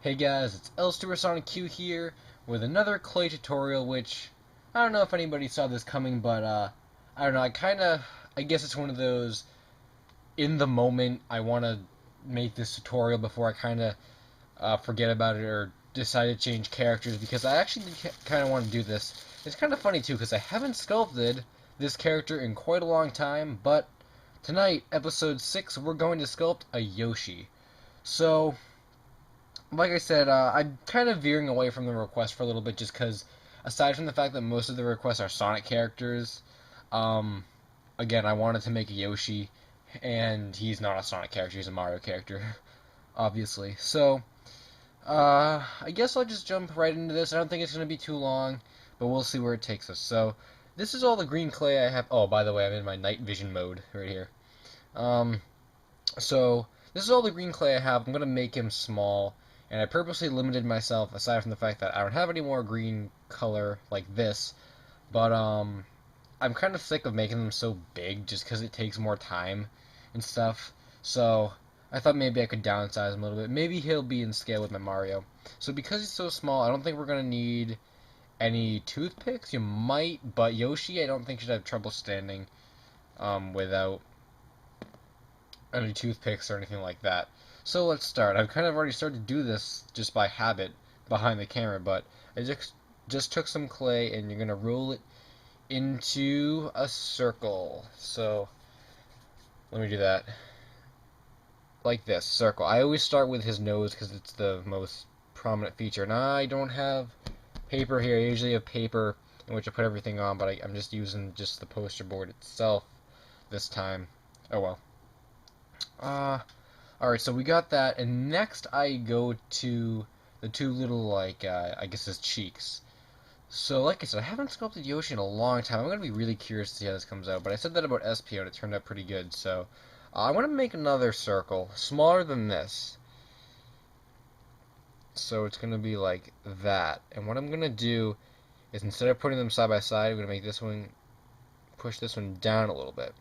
Hey guys, it's LSuperSonicQ here with another clay tutorial, which I don't know if anybody saw this coming, but I don't know, I guess it's one of those in the moment I want to make this tutorial before I forget about it or decide to change characters, because I actually kind of want to do this. It's kind of funny too, because I haven't sculpted this character in quite a long time, but tonight, episode 6, we're going to sculpt a Yoshi. So, like I said, I'm kind of veering away from the request for a little bit just because, aside from the fact that most of the requests are Sonic characters, um, again, I wanted to make a Yoshi, and he's not a Sonic character, he's a Mario character, obviously. So, I guess I'll just jump right into this. I don't think it's going to be too long, but we'll see where it takes us. So, this is all the green clay I have. Oh, by the way, I'm in my night vision mode right here. Um, so, this is all the green clay I have. I'm going to make him small. And I purposely limited myself, aside from the fact that I don't have any more green color like this, but I'm kind of sick of making them so big just because it takes more time and stuff. So I thought maybe I could downsize him a little bit. Maybe he'll be in scale with my Mario. So because he's so small, I don't think we're going to need any toothpicks. You might, but Yoshi I don't think should have trouble standing without any toothpicks or anything like that. So let's start. I've kind of already started to do this just by habit behind the camera, but I just took some clay and you're gonna roll it into a circle. So let me do that like this, circle. I always start with his nose because it's the most prominent feature. And I don't have paper here. I usually have paper in which I put everything on, but I'm just using just the poster board itself this time. Oh well. Alright, so we got that, and next I go to the two little, like, I guess his cheeks. So, like I said, I haven't sculpted Yoshi in a long time. I'm going to be really curious to see how this comes out, but I said that about SPO, and it turned out pretty good, so I want to make another circle, smaller than this. So it's going to be like that, and what I'm going to do is, instead of putting them side by side, I'm going to make this one, push this one down a little bit.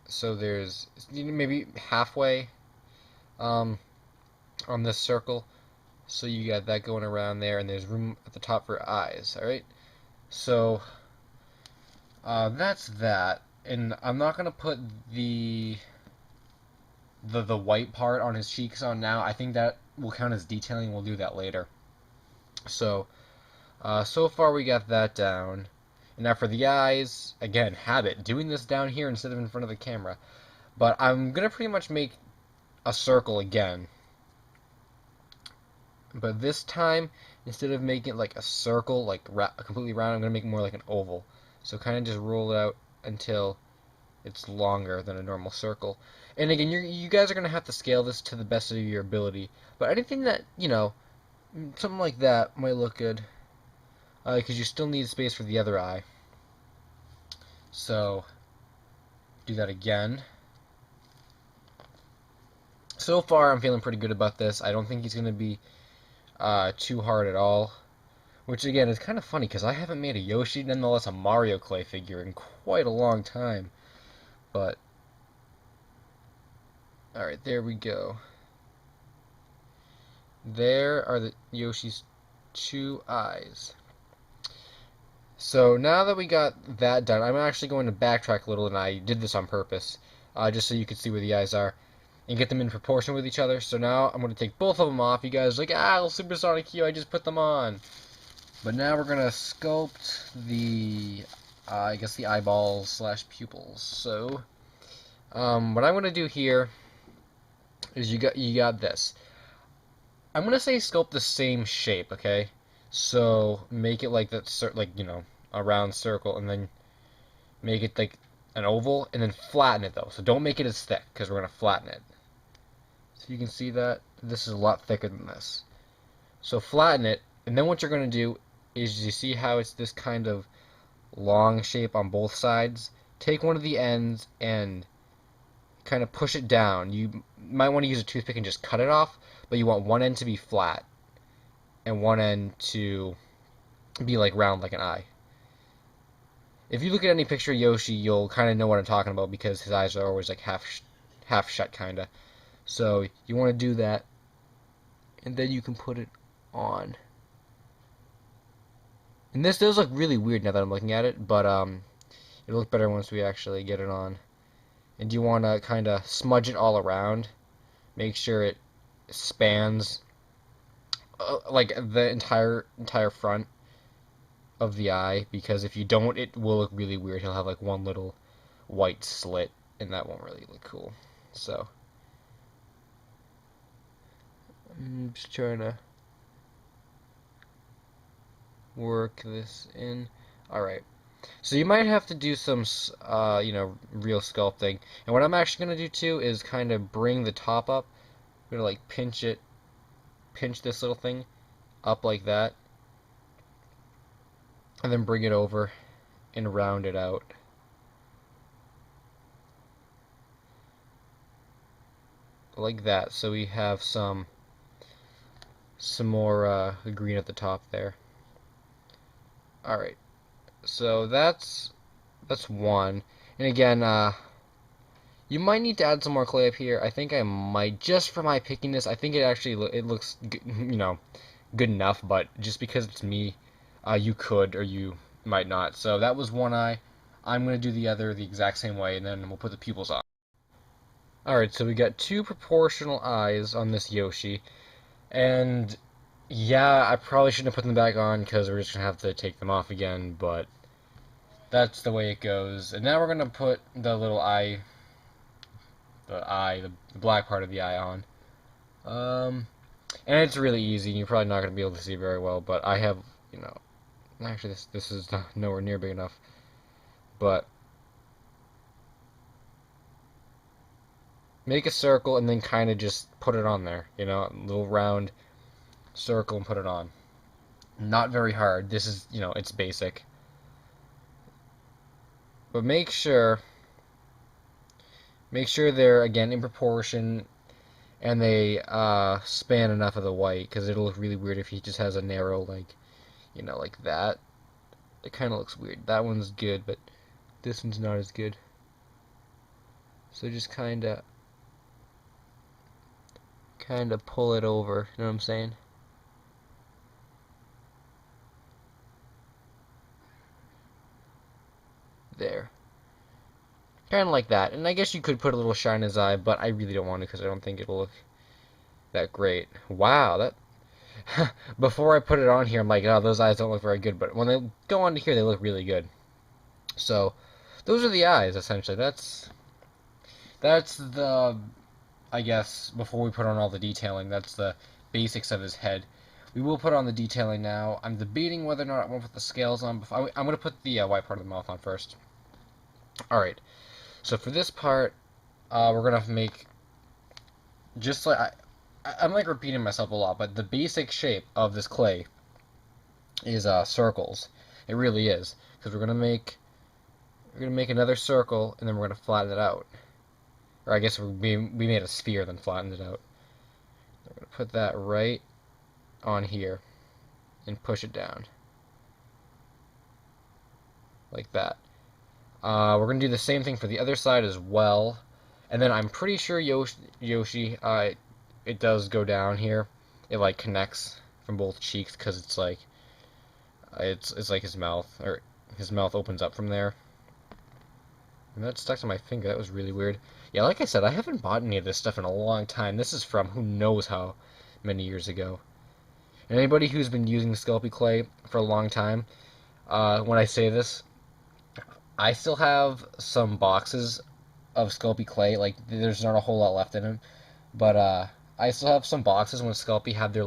So there's maybe halfway on this circle, so you got that going around there, and there's room at the top for eyes. All right, so that's that, and I'm not gonna put the white part on his cheeks on now. I think that will count as detailing. We'll do that later. So so far we got that down. And now for the eyes, again, habit, doing this down here instead of in front of the camera. But I'm going to pretty much make a circle again. But this time, instead of making it like a circle, like completely round, I'm going to make it more like an oval. So kind of just roll it out until it's longer than a normal circle. And again, you guys are going to have to scale this to the best of your ability. But anything that, something like that might look good. Because you still need space for the other eye. So, do that again. So far, I'm feeling pretty good about this. I don't think he's going to be too hard at all. Which, again, is kind of funny, because I haven't made a Yoshi, nonetheless a Mario clay figure, in quite a long time. But, alright, there we go. There are the Yoshi's two eyes. So now that we got that done, I'm actually going to backtrack a little, and I did this on purpose, just so you could see where the eyes are, and get them in proportion with each other. So now I'm going to take both of them off. You guys are like, LSuperSonicQ, I just put them on. But now we're going to sculpt the, I guess the eyeballs slash pupils. So, what I'm going to do here is you got this. I'm going to say sculpt the same shape, okay? So make it like that, like, a round circle, and then make it like an oval, and then flatten it though. So don't make it as thick, because we're gonna flatten it. So you can see that this is a lot thicker than this. So flatten it, and then what you're gonna do is, you see how it's this kind of long shape on both sides? Take one of the ends and kind of push it down. You might want to use a toothpick and just cut it off, but you want one end to be flat and one end to be like round like an eye. If you look at any picture of Yoshi, you'll kind of know what I'm talking about, because his eyes are always like half shut, kind of. So you want to do that, and then you can put it on. And this does look really weird now that I'm looking at it, but it'll look better once we actually get it on. And you want to kind of smudge it all around. Make sure it spans like the entire front of the eye, because if you don't, it will look really weird. He'll have like one little white slit, and that won't really look cool. So I'm just trying to work this in. Alright, so you might have to do some real sculpting, and what I'm actually going to do too is kind of bring the top up. I'm going to like pinch this little thing up like that, and then bring it over and round it out. Like that, so we have some more green at the top there. Alright, so that's one. And again, you might need to add some more clay up here. I think I might, just for my pickiness. I think it looks good enough, but just because it's me, you could or you might not. So that was one eye. I'm going to do the other the exact same way, and then we'll put the pupils on. Alright, so we got two proportional eyes on this Yoshi, and yeah, I probably shouldn't have put them back on because we're just going to have to take them off again, but that's the way it goes. And now we're going to put the little eye, the black part of the eye on. And it's really easy, you're probably not going to be able to see very well, but I have, actually this is nowhere near big enough, but make a circle and then kind of just put it on there, a little round circle and put it on. Not very hard. This is, it's basic. But make sure they're, again, in proportion, and they span enough of the white, because it'll look really weird if he just has a narrow, like that. It kind of looks weird. That one's good, but this one's not as good. So just kind of pull it over, you know what I'm saying? There. Kind of like that. And I guess you could put a little shine in his eye, but I really don't want to because I don't think it'll look that great. Wow, that... Before I put it on here, I'm like, oh, those eyes don't look very good, but when they go onto here, they look really good. So, those are the eyes, essentially. That's the... I guess, before we put on all the detailing, that's the basics of his head. We will put on the detailing now. I'm debating whether or not I want to put the scales on. I'm going to put the white part of the mouth on first. Alright, so for this part, we're going to make, just like, I'm like repeating myself a lot, but the basic shape of this clay is circles. It really is, because we're going to make another circle, and then we're going to flatten it out. Or I guess we made a sphere, then flattened it out. I'm going to put that right on here and push it down. Like that. We're going to do the same thing for the other side as well. And then I'm pretty sure Yoshi, it does go down here. It like connects from both cheeks because it's like his mouth, or his mouth opens up from there. And that stuck to my finger. That was really weird. Yeah, like I said, I haven't bought any of this stuff in a long time. This is from who knows how many years ago. And anybody who's been using the Sculpey clay for a long time, when I say this, I still have some boxes of Sculpey clay. Like, there's not a whole lot left in them, but I still have some boxes when Sculpey had their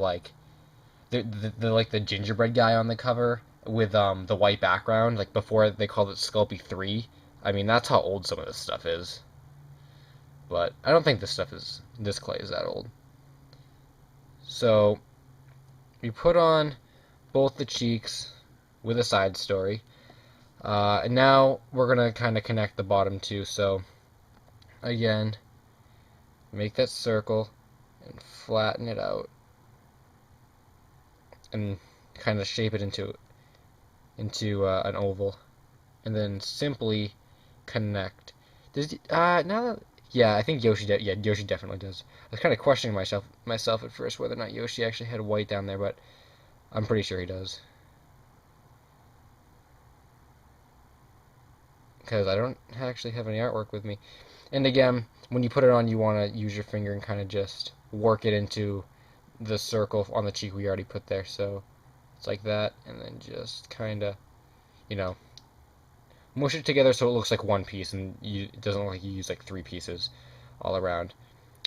the gingerbread guy on the cover with the white background, like before they called it Sculpey 3. I mean, that's how old some of this stuff is. But I don't think this clay is that old. So we put on both the cheeks with a side story. And now we're going to kind of connect the bottom two. So again, make that circle and flatten it out. And kind of shape it into an oval. And then simply connect. Now that Yeah, I think Yoshi. Yeah, Yoshi definitely does. I was kind of questioning myself at first whether or not Yoshi actually had white down there, but I'm pretty sure he does. Because I don't actually have any artwork with me. And again, when you put it on, you want to use your finger and kind of just work it into the circle on the cheek we already put there. So it's like that, and then just kind of, you know, mush it together so it looks like one piece, and it doesn't look like you use like three pieces all around.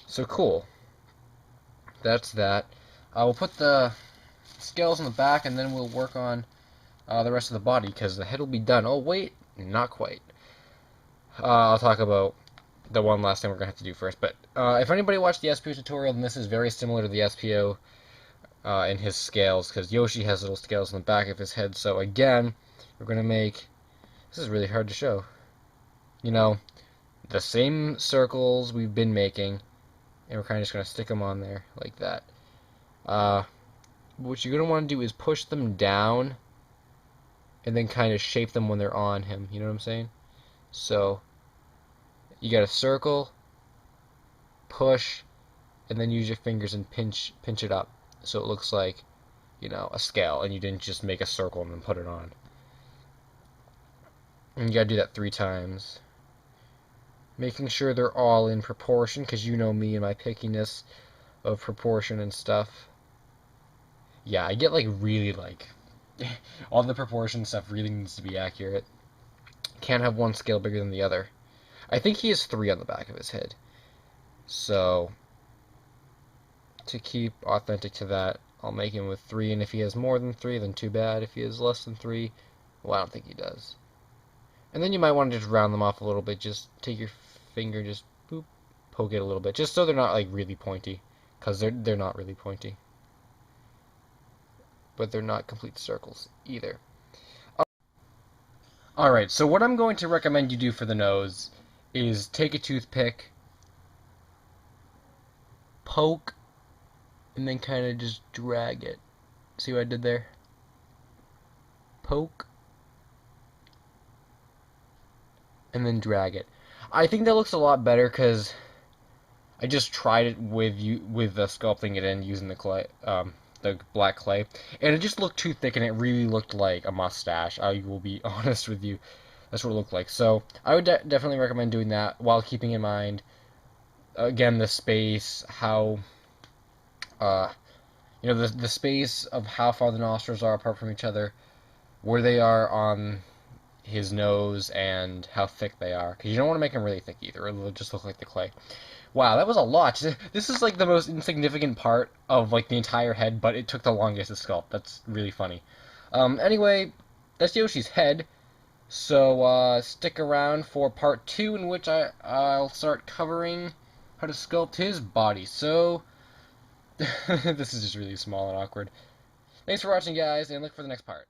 So cool. That's that. We'll put the scales on the back, and then we'll work on the rest of the body, because the head will be done. Oh, wait, not quite. I'll talk about the one last thing we're going to have to do first. But if anybody watched the SPO tutorial, then this is very similar to the SPO in his scales, because Yoshi has little scales on the back of his head. So again, we're going to make... This is really hard to show. You know, the same circles we've been making, and we're kind of just going to stick them on there like that. What you're going to want to do is push them down and then kind of shape them when they're on him. You know what I'm saying? So you got to circle, push, and then use your fingers and pinch it up so it looks like, you know, a scale, and you didn't just make a circle and then put it on. And you got to do that 3 times. Making sure they're all in proportion, because you know me and my pickiness of proportion and stuff. Yeah, I get like really like all the proportion stuff really needs to be accurate. Can't have one scale bigger than the other. I think he has 3 on the back of his head. So to keep authentic to that, I'll make him with 3, and if he has more than 3, then too bad. If he has less than 3, well, I don't think he does. And then you might want to just round them off a little bit. Just take your finger, just boop, poke it a little bit, just so they're not like really pointy, because they're not really pointy. But they're not complete circles either. Alright, so what I'm going to recommend you do for the nose is take a toothpick, poke, and then kind of just drag it. See what I did there? Poke, and then drag it. I think that looks a lot better because I just tried it with sculpting it in using the clay, the black clay, and it just looked too thick, and it really looked like a mustache. I will be honest with you, that's what it looked like. So I would definitely recommend doing that while keeping in mind, again, the space, how, you know, the space of how far the nostrils are apart from each other, where they are on his nose, and how thick they are, because you don't want to make them really thick either, or it'll just look like the clay. Wow, that was a lot. This is like the most insignificant part of like the entire head, but it took the longest to sculpt. That's really funny. Anyway, that's Yoshi's head. So stick around for part 2, in which I'll start covering how to sculpt his body. So this is just really small and awkward. Thanks for watching, guys, and look for the next part.